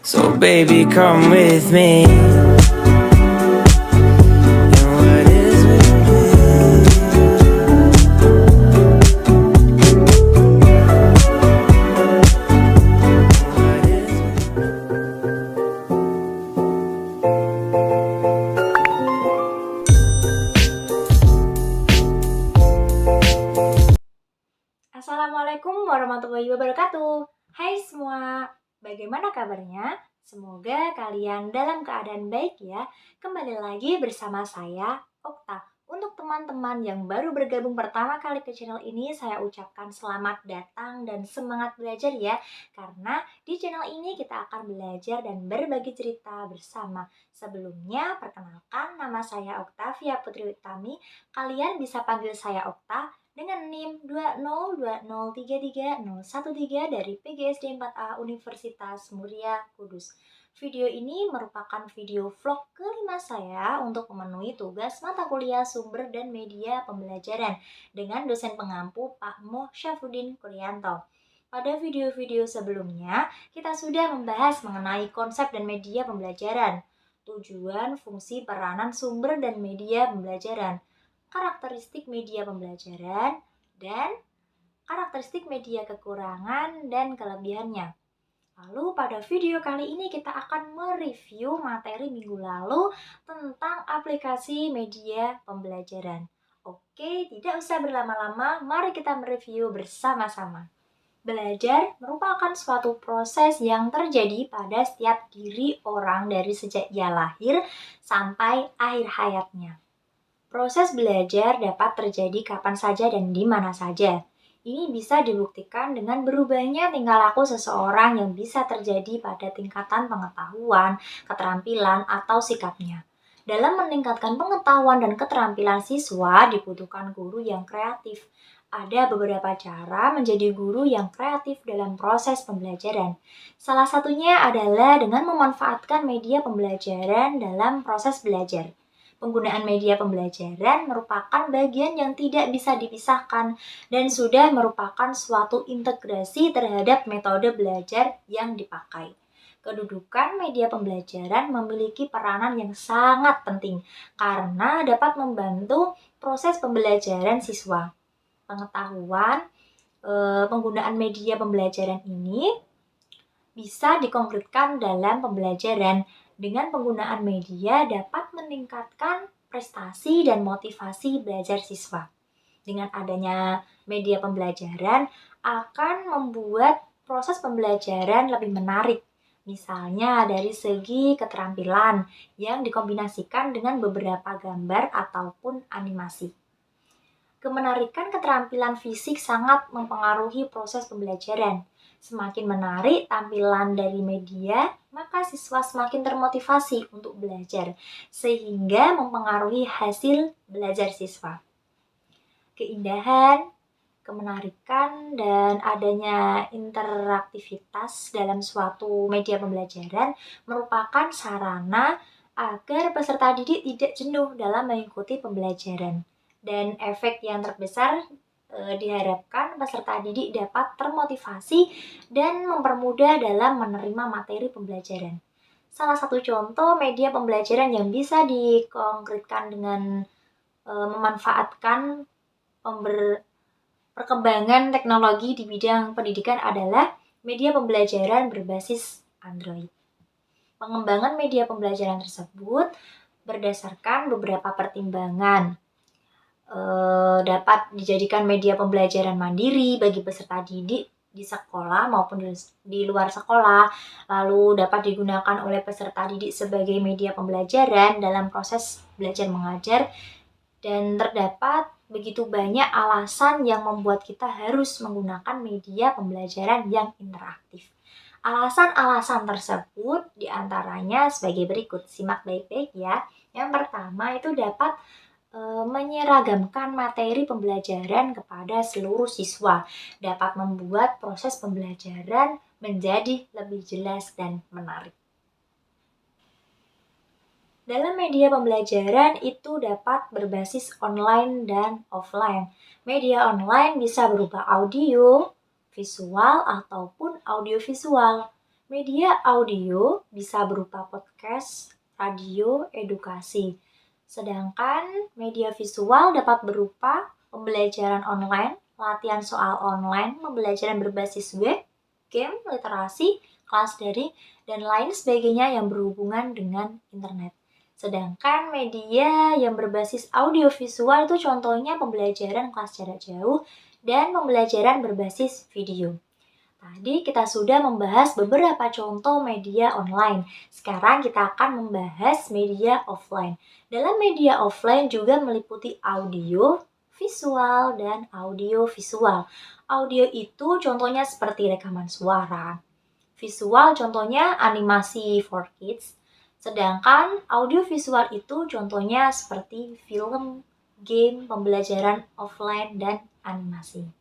So baby, come with me. And what is with me? What is Assalamualaikum warahmatullahi wabarakatuh. Hai semua, bagaimana kabarnya? Semoga kalian dalam keadaan baik ya. Kembali lagi bersama saya, Okta. Untuk teman-teman yang baru bergabung pertama kali ke channel ini, saya ucapkan selamat datang dan semangat belajar ya. Karena di channel ini kita akan belajar dan berbagi cerita bersama. Sebelumnya, perkenalkan nama saya Oktavia Putri Utami. Kalian bisa panggil saya Okta dengan NIM 202033013 dari PGSD 4A Universitas Muria Kudus. Video ini merupakan video vlog kelima saya untuk memenuhi tugas mata kuliah sumber dan media pembelajaran dengan dosen pengampu Pak Moh Syafruddin Kuryanto. Pada video-video sebelumnya, kita sudah membahas mengenai konsep dan media pembelajaran, tujuan, fungsi, peranan sumber dan media pembelajaran, karakteristik media pembelajaran, dan karakteristik media kekurangan dan kelebihannya. Lalu pada video kali ini kita akan mereview materi minggu lalu tentang aplikasi media pembelajaran. Oke, tidak usah berlama-lama, mari kita mereview bersama-sama. Belajar merupakan suatu proses yang terjadi pada setiap diri orang dari sejak ia lahir sampai akhir hayatnya. Proses belajar dapat terjadi kapan saja dan di mana saja. Ini bisa dibuktikan dengan berubahnya tingkah laku seseorang yang bisa terjadi pada tingkatan pengetahuan, keterampilan, atau sikapnya. Dalam meningkatkan pengetahuan dan keterampilan siswa, dibutuhkan guru yang kreatif. Ada beberapa cara menjadi guru yang kreatif dalam proses pembelajaran. Salah satunya adalah dengan memanfaatkan media pembelajaran dalam proses belajar. Penggunaan media pembelajaran merupakan bagian yang tidak bisa dipisahkan dan sudah merupakan suatu integrasi terhadap metode belajar yang dipakai. Kedudukan media pembelajaran memiliki peranan yang sangat penting karena dapat membantu proses pembelajaran siswa. Penggunaan media pembelajaran ini bisa dikonkretkan dalam pembelajaran. Dengan penggunaan media dapat meningkatkan prestasi dan motivasi belajar siswa. Dengan adanya media pembelajaran akan membuat proses pembelajaran lebih menarik. Misalnya dari segi keterampilan yang dikombinasikan dengan beberapa gambar ataupun animasi. Kemenarikan keterampilan fisik sangat mempengaruhi proses pembelajaran. Semakin menarik tampilan dari media, maka siswa semakin termotivasi untuk belajar, sehingga mempengaruhi hasil belajar siswa. Keindahan, kemenarikan, dan adanya interaktivitas dalam suatu media pembelajaran merupakan sarana agar peserta didik tidak jenuh dalam mengikuti pembelajaran. Dan efek yang terbesar diharapkan peserta didik dapat termotivasi dan mempermudah dalam menerima materi pembelajaran. Salah satu contoh media pembelajaran yang bisa dikonkretkan dengan memanfaatkan perkembangan teknologi di bidang pendidikan adalah media pembelajaran berbasis Android. Pengembangan media pembelajaran tersebut berdasarkan beberapa pertimbangan. Dapat dijadikan media pembelajaran mandiri bagi peserta didik di sekolah maupun di luar sekolah, lalu dapat digunakan oleh peserta didik sebagai media pembelajaran dalam proses belajar mengajar, dan terdapat begitu banyak alasan yang membuat kita harus menggunakan media pembelajaran yang interaktif. Alasan-alasan tersebut diantaranya sebagai berikut, simak baik-baik ya. Yang pertama itu dapat menyeragamkan materi pembelajaran kepada seluruh siswa, dapat membuat proses pembelajaran menjadi lebih jelas dan menarik. Dalam media pembelajaran itu dapat berbasis online dan offline. Media online bisa berupa audio, visual, ataupun audiovisual. Media audio bisa berupa podcast, radio, edukasi. Sedangkan media visual dapat berupa pembelajaran online, latihan soal online, pembelajaran berbasis web, game, literasi, kelas daring, dan lain sebagainya yang berhubungan dengan internet. Sedangkan media yang berbasis audiovisual itu contohnya pembelajaran kelas jarak jauh dan pembelajaran berbasis video. Tadi kita sudah membahas beberapa contoh media online. Sekarang kita akan membahas media offline. Dalam media offline juga meliputi audio, visual, dan audio visual. Audio itu contohnya seperti rekaman suara. Visual contohnya animasi for kids. Sedangkan audio visual itu contohnya seperti film, game, pembelajaran offline, dan animasi.